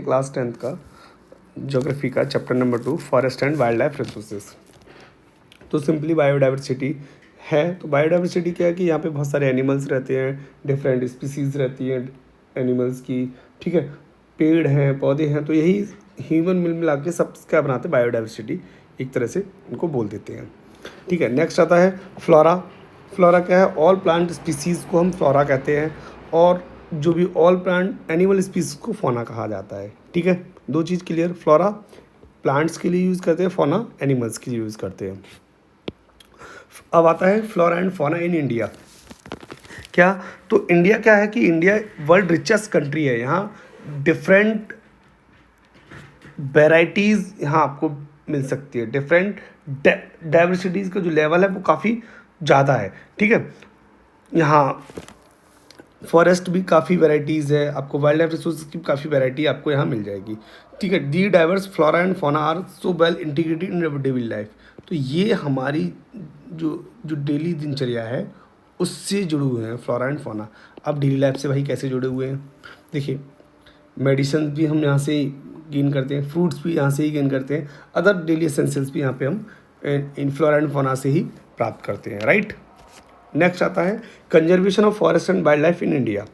Class 10th का geography का chapter number 2 forest and wild life resources. तो simply biodiversity है। तो बायोडाइवर्सिटी क्या है कि यहाँ पे बहुत सारे एनिमल्स रहते हैं, डिफरेंट स्पीसीज रहती हैं एनिमल्स की, ठीक है, पेड़ हैं, पौधे हैं। तो यही ह्यूमन मिल मिला के सब क्या बनाते हैं, बायोडाइवर्सिटी एक तरह से उनको बोल देते हैं, ठीक है। नेक्स्ट आता है फ्लोरा। फ्लोरा क्या है, ऑल प्लांट स्पीसीज़ को हम फ्लोरा कहते हैं, और जो भी ऑल प्लांट एनिमल स्पीसीज को फौना कहा जाता है, ठीक है। दो चीज़ क्लियर, फ्लोरा प्लांट्स के लिए यूज़ करते हैं, फौना एनिमल्स के लिए यूज़ करते हैं। अब आता है flora and fauna in India. क्या, तो इंडिया क्या है कि इंडिया वर्ल्ड रिचेस्ट कंट्री है। यहाँ डिफरेंट वेराइटीज़ यहाँ आपको मिल सकती है, डिफरेंट डाइवर्सिटीज़ का जो लेवल है वो काफ़ी ज़्यादा है, ठीक है। यहाँ फॉरेस्ट भी काफ़ी वैराइटीज़ है, आपको वाइल्ड लाइफ रिसोर्सेज की काफ़ी वैरायटी आपको यहाँ मिल जाएगी, ठीक है। The diverse flora and fauna are so well integrated in daily life. तो ये हमारी जो जो डेली दिनचर्या है उससे जुड़े हुए हैं फ्लोरा एंड फौना। अब डेली लाइफ से भाई कैसे जुड़े हुए हैं, देखिए मेडिसिन भी हम यहाँ से ही गेन करते हैं, फ्रूट्स भी यहाँ से ही गेन करते हैं, अदर डेली एसेंशियल्स भी यहाँ पे हम इन फ्लोरा एंड फौना से ही प्राप्त करते हैं, राइट। नेक्स्ट आता है conservation of forest and wild life in India.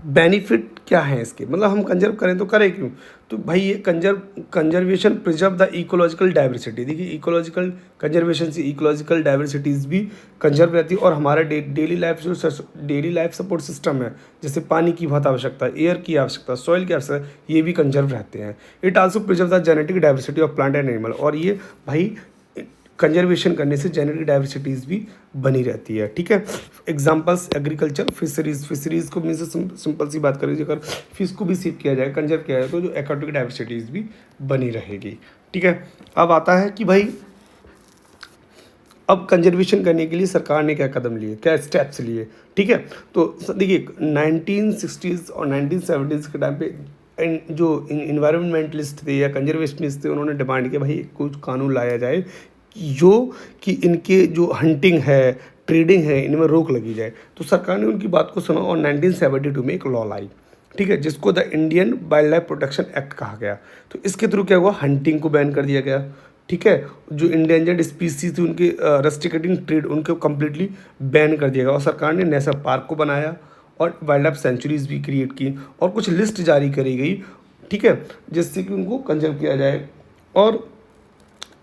Benefit क्या है इसके, मतलब हम कंजर्व करें तो करें क्यों, तो भाई ये conservation preserve the ecological diversity. देखिए इकोलॉजिकल कंजर्वेशन से इकोलॉजिकल डाइवर्सिटीज़ भी कंजर्व रहती है, और हमारा डेली लाइफ जो डेली लाइफ सपोर्ट सिस्टम है, जैसे पानी की बहुत आवश्यकता है, एयर की आवश्यकता, सॉइल की आवश्यकता, ये भी कंजर्व रहते हैं। It also preserve the genetic diversity of plant and animal, और ये भाई कंजर्वेशन करने से जेनेटिक डाइवर्सिटीज़ भी बनी रहती है, ठीक है। एग्जांपल्स एग्रीकल्चर, फिशरीज़ को मीन से सिंपल सी बात करें, अगर फिश को भी सेव किया जाए, कंजर्व किया जाए, तो जो एक्वाटिक डाइवर्सिटीज़ भी बनी रहेगी, ठीक है। अब आता है कि भाई अब कंजर्वेशन करने के लिए सरकार ने क्या कदम लिए, क्या स्टेप्स लिए, ठीक है। तो देखिए 1960s और 1970s के टाइम पे जो इन्वायरमेंटलिस्ट थे या कंजर्वेशनिस्ट थे, उन्होंने डिमांड किया भाई कुछ कानून लाया जाए जो कि इनके जो हंटिंग है, ट्रेडिंग है, इनमें रोक लगी जाए। तो सरकार ने उनकी बात को सुना और 1972 में एक लॉ लाई, ठीक है, जिसको the Indian wild life protection act कहा गया। तो इसके थ्रू क्या हुआ, हंटिंग को बैन कर दिया गया, ठीक है। जो इंडेंजर्ड स्पीसीज थी उनके रेस्ट्रिक्टिंग ट्रेड उनको कम्प्लीटली बैन कर दिया गया, और सरकार ने नेशनल पार्क को बनाया और वाइल्ड लाइफ सेंचुरीज भी क्रिएट की, और कुछ लिस्ट जारी करी गई, ठीक है, जिससे कि उनको कंजर्व किया जाए। और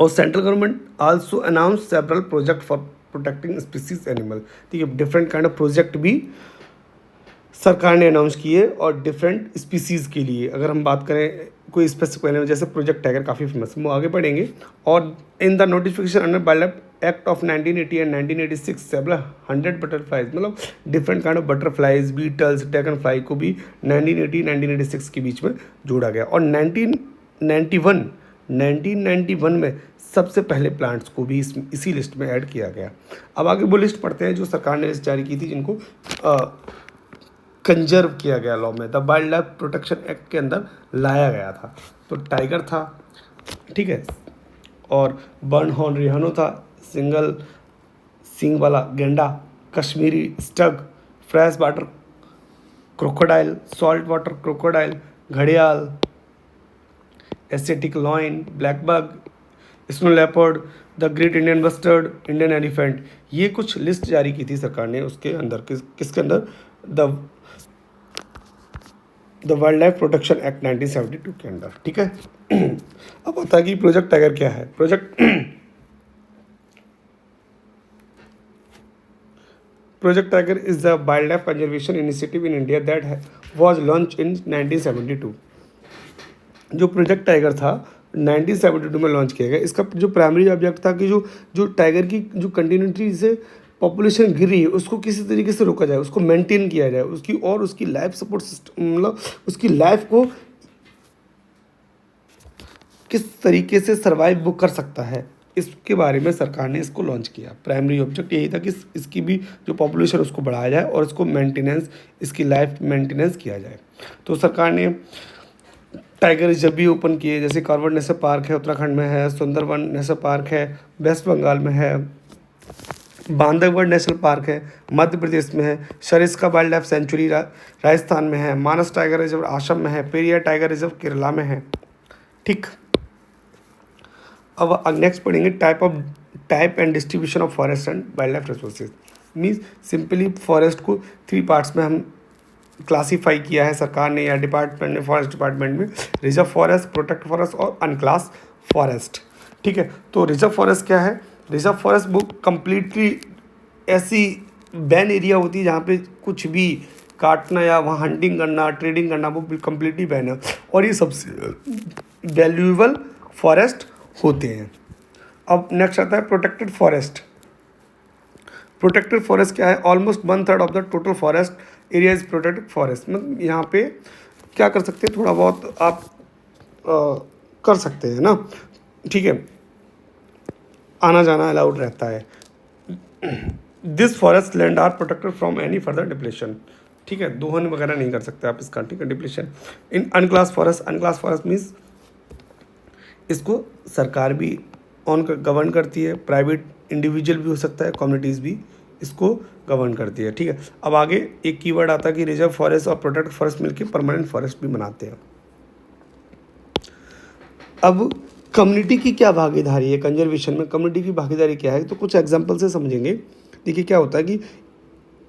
central government also announce several project for protecting species animal, ठीक है। डिफरेंट काइंड ऑफ प्रोजेक्ट भी सरकार ने अनाउंस किए और डिफरेंट स्पीसीज़ के लिए। अगर हम बात करें कोई स्पेसिफिक एनिमल, जैसे प्रोजेक्ट टाइगर काफ़ी फेमस है, वो आगे पढ़ेंगे। और in the notification under wildlife act of 1980 and 1986 several 100 butterflies, मतलब different kind of butterflies, beetles, dragonfly को भी 1980-1986 के बीच में जोड़ा गया। और 1991 में सबसे पहले प्लांट्स को भी इसी लिस्ट में ऐड किया गया। अब आगे वो लिस्ट पढ़ते हैं जो सरकार ने लिस्ट जारी की थी, जिनको कंजर्व किया गया लॉ में, the wild life protection act के अंदर लाया गया था। तो टाइगर था, ठीक है, और बर्न हॉर्न रिहानो था, सिंगल सींग वाला गेंडा, Kashmiri stag, fresh water crocodile, salt water crocodile, घड़ियाल, Asiatic lion, blackbuck, snow leopard, the great Indian bustard, Indian elephant. ये कुछ लिस्ट जारी की थी सरकार ने उसके अंदर, किसके अंदर, the wild life protection act 1972 के अंदर, ठीक है। अब आता है कि प्रोजेक्ट टाइगर क्या है। Project tiger is the wild life conservation initiative in India that was launch in 1972। जो प्रोजेक्ट टाइगर था 1972 में लॉन्च किया गया। इसका जो प्राइमरी ऑब्जेक्ट था कि जो टाइगर की जो कंटिन्यूटी से पॉपुलेशन गिर रही है उसको किसी तरीके से रोका जाए, उसको मेंटेन किया जाए, उसकी लाइफ सपोर्ट सिस्टम, मतलब उसकी लाइफ को किस तरीके से सर्वाइव वो कर सकता है, इसके बारे में सरकार ने इसको लॉन्च किया। प्राइमरी ऑब्जेक्ट यही था कि इसकी भी जो पॉपुलेशन उसको बढ़ाया जाए और इसको मेंटेनेंस, इसकी लाइफ मेंटेनेंस किया जाए। तो सरकार ने टाइगर रिजर्व भी ओपन किए, जैसे कार्बन नेशनल पार्क है उत्तराखंड में है, सुंदरवन नेशनल पार्क है वेस्ट बंगाल में है, बांधवगढ़ नेशनल पार्क है, मध्य प्रदेश में है। Sariska wild life sanctuary Rajasthan में है। मानस टाइगर रिजर्व असम में है। पेरियार टाइगर रिजर्व केरला में है। ठीक, अब नेक्स्ट पढ़ेंगे type and distribution of forest and wild life resources. Means simply forest को 3 पार्ट्स में हम क्लासीफाई किया है सरकार ने या डिपार्टमेंट ने, फॉरेस्ट डिपार्टमेंट में। रिजर्व फॉरेस्ट, प्रोटेक्ट फॉरेस्ट और अनक्लास फॉरेस्ट। ठीक है, तो रिजर्व फॉरेस्ट क्या है? रिजर्व फॉरेस्ट वो कम्प्लीटली ऐसी बैन एरिया होती है जहाँ पे कुछ भी काटना या वहाँ हंटिंग करना, ट्रेडिंग करना वो कम्प्लीटली बैन है, और ये सबसे वैल्यूएबल फॉरेस्ट होते हैं। अब नेक्स्ट आता है प्रोटेक्टेड फॉरेस्ट। प्रोटेक्टेड फॉरेस्ट क्या है? Almost 1/3 of the total forest area is protected forest. मतलब यहाँ पे क्या कर सकते हैं, थोड़ा बहुत आप कर सकते हैं ना। ठीक है, आना जाना अलाउड रहता है। This forest land are protected from any further depletion. ठीक है, दोहन वगैरह नहीं कर सकते आप इसका। ठीक है, डिप्लेशन इन अनक्लास फॉरेस्ट मीन्स इसको सरकार भी गवर्न करती है, प्राइवेट इंडिविजुअल भी हो सकता है, कम्युनिटीज़ भी इसको गवर्न करती है। ठीक है, अब आगे एक कीवर्ड आता है कि रिजर्व फॉरेस्ट और प्रोटेक्ट फॉरेस्ट मिलकर परमानेंट फॉरेस्ट भी बनाते हैं। अब कम्युनिटी की क्या भागीदारी है कंजर्वेशन में? कम्युनिटी की भागीदारी क्या है, तो कुछ एग्जांपल से समझेंगे। देखिए क्या होता है कि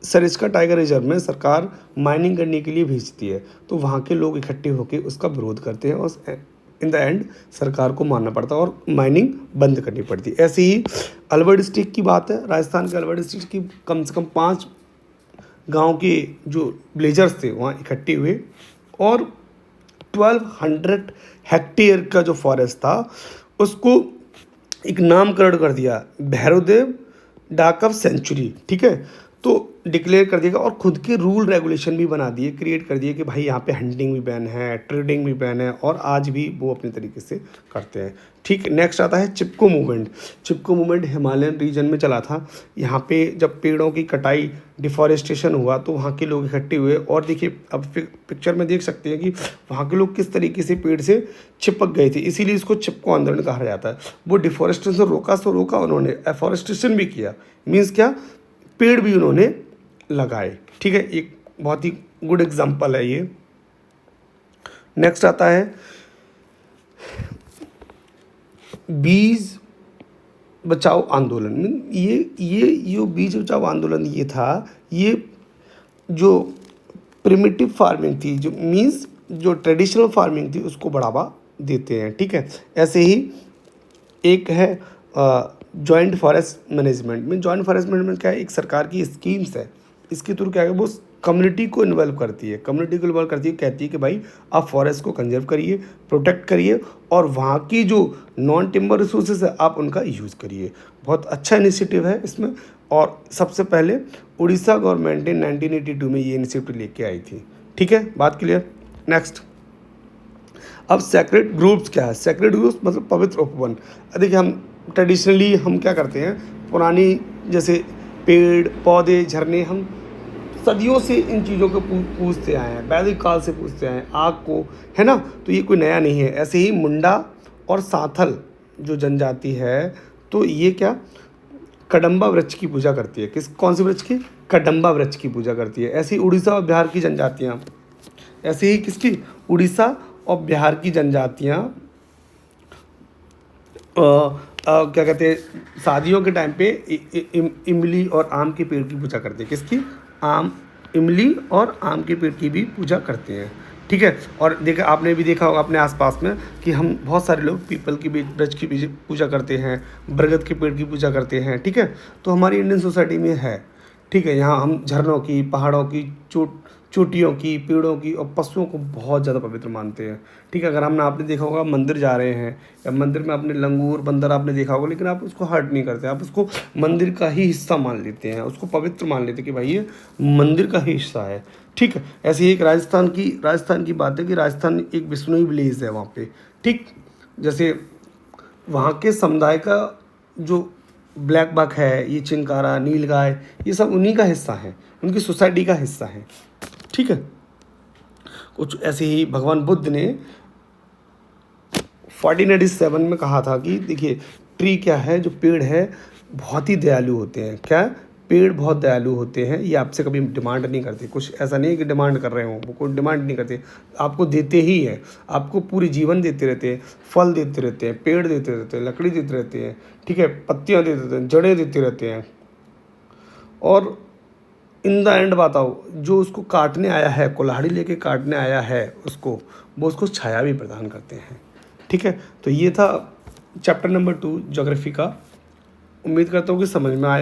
सरिस्का टाइगर रिजर्व में सरकार माइनिंग करने के लिए भेजती है, तो वहाँ के लोग इकट्ठे होकर उसका विरोध करते हैं और इन द एंड सरकार को मानना पड़ता है और माइनिंग बंद करनी पड़ती है। ऐसे ही अलवर डिस्ट्रिक्ट की बात है, राजस्थान के अलवर डिस्ट्रिक्ट की कम से कम 5 गांव के जो विलेजर्स थे वहाँ इकट्ठे हुए और 1200 हेक्टेयर का जो फॉरेस्ट था उसको एक नामकरण कर दिया, भैरवदेव डाकब सेंचुरी। ठीक है, तो डिक्लेयर कर दिया और खुद के रूल रेगुलेशन भी बना दिए, क्रिएट कर दिए कि भाई यहाँ पे हंटिंग भी बैन है, ट्रेडिंग भी बैन है, और आज भी वो अपने तरीके से करते हैं। ठीक, नेक्स्ट आता है चिपको मूवमेंट। चिपको मूवमेंट हिमालयन रीजन में चला था। यहाँ पे जब पेड़ों की कटाई, डिफॉरेस्टेशन हुआ तो वहाँ के लोग इकट्ठे हुए, और देखिए अब पिक्चर में देख सकते हैं कि वहाँ के लोग किस तरीके से पेड़ से चिपक गए थे, इसीलिए इसको चिपको आंदोलन कहा जाता है। वो डिफॉरेस्टेशन रोका उन्होंने, एफॉरेस्टेशन भी किया। मीन्स क्या, पेड़ भी उन्होंने लगाए। ठीक है, एक बहुत ही गुड एग्जांपल है ये। नेक्स्ट आता है बीज बचाओ आंदोलन। ये बीज बचाओ आंदोलन ये था, ये जो प्रिमिटिव फार्मिंग थी, जो मीन्स जो ट्रेडिशनल फार्मिंग थी उसको बढ़ावा देते हैं। ठीक है, ऐसे ही एक है जॉइंट फॉरेस्ट मैनेजमेंट में। जॉइंट फॉरेस्ट मैनेजमेंट क्या है, एक सरकार की स्कीम्स है, इसके थ्रू क्या है वो कम्युनिटी को इन्वॉल्व करती है, कहती है कि भाई आप फॉरेस्ट को कंजर्व करिए, प्रोटेक्ट करिए, और वहाँ की जो नॉन टिम्बर रिसोर्सेज है आप उनका यूज़ करिए। बहुत अच्छा इनिशिएटिव है इसमें, और सबसे पहले उड़ीसा गवर्नमेंट ने 1982 में ये इनिशिएटिव लेके आई थी। ठीक है, बात क्लियर। नेक्स्ट, अब सेक्रेड ग्रुप्स क्या है? सेक्रेड ग्रुप्स मतलब पवित्र उपवन। देखिए हम ट्रेडिशनली हम क्या करते हैं, पुरानी जैसे पेड़ पौधे झरने, हम सदियों से इन चीज़ों को पूछते आए हैं, वैदिक काल से पूछते आए हैं, आग को, है ना, तो ये कोई नया नहीं है। ऐसे ही मुंडा और सांथल जो जनजाति है, तो ये क्या कदम्बा वृक्ष की पूजा करती है। कौन सी वृक्ष की? कदम्बा वृक्ष की पूजा करती है। ऐसे ही उड़ीसा और बिहार की जनजातियाँ, ऐसे ही किसकी? उड़ीसा और बिहार की जनजातियाँ क्या कहते हैं, शादियों के टाइम पे इमली और आम के पेड़ की पूजा करते हैं। किसकी? इमली और आम के पेड़ की भी पूजा करते हैं। ठीक है, और देखा आपने भी देखा होगा अपने आसपास में कि हम बहुत सारे लोग पीपल की वृक्ष की पूजा करते हैं, बरगद के पेड़ की पूजा करते हैं। ठीक है, तो हमारी इंडियन सोसाइटी में है। ठीक है, यहाँ हम झरनों की, पहाड़ों की, चोटियों की, पेड़ों की और पशुओं को बहुत ज़्यादा पवित्र मानते हैं। ठीक है, अगर हमने आपने देखा होगा मंदिर जा रहे हैं या मंदिर में आपने लंगूर बंदर आपने देखा होगा, लेकिन आप उसको हर्ट नहीं करते, आप उसको मंदिर का ही हिस्सा मान लेते हैं, उसको पवित्र मान लेते हैं कि भाई ये मंदिर का ही हिस्सा है। ठीक है, ऐसे ही एक राजस्थान की बात है कि राजस्थान एक बिश्नोई विलेज है वहाँ पे। ठीक, जैसे वहाँ के समुदाय का जो ब्लैक बक है, ये चिंकारा, नीलगाय, ये सब उन्हीं का हिस्सा है, उनकी सोसाइटी का हिस्सा है। ठीक है, कुछ ऐसे ही भगवान बुद्ध ने 1487 में कहा था कि देखिए ट्री क्या है, जो पेड़ है बहुत ही दयालु होते हैं। क्या? पेड़ बहुत दयालु होते हैं, ये आपसे कभी डिमांड नहीं करते, कुछ ऐसा नहीं है कि डिमांड कर रहे हों, वो कोई डिमांड नहीं करते, आपको देते ही हैं, आपको पूरी जीवन देते रहते हैं, फल देते रहते हैं, पेड़ देते रहते हैं, लकड़ी देते रहते हैं, ठीक है, पत्तियाँ देते रहते हैं, जड़ें देते रहते हैं। और इन द एंड बात आओ, जो उसको काटने आया है, कुल्हाड़ी लेके काटने आया है उसको, वो उसको छाया भी प्रदान करते हैं। ठीक है, तो ये था चैप्टर नंबर 2 ज्योग्राफी का। उम्मीद करता हूँ कि समझ में आया।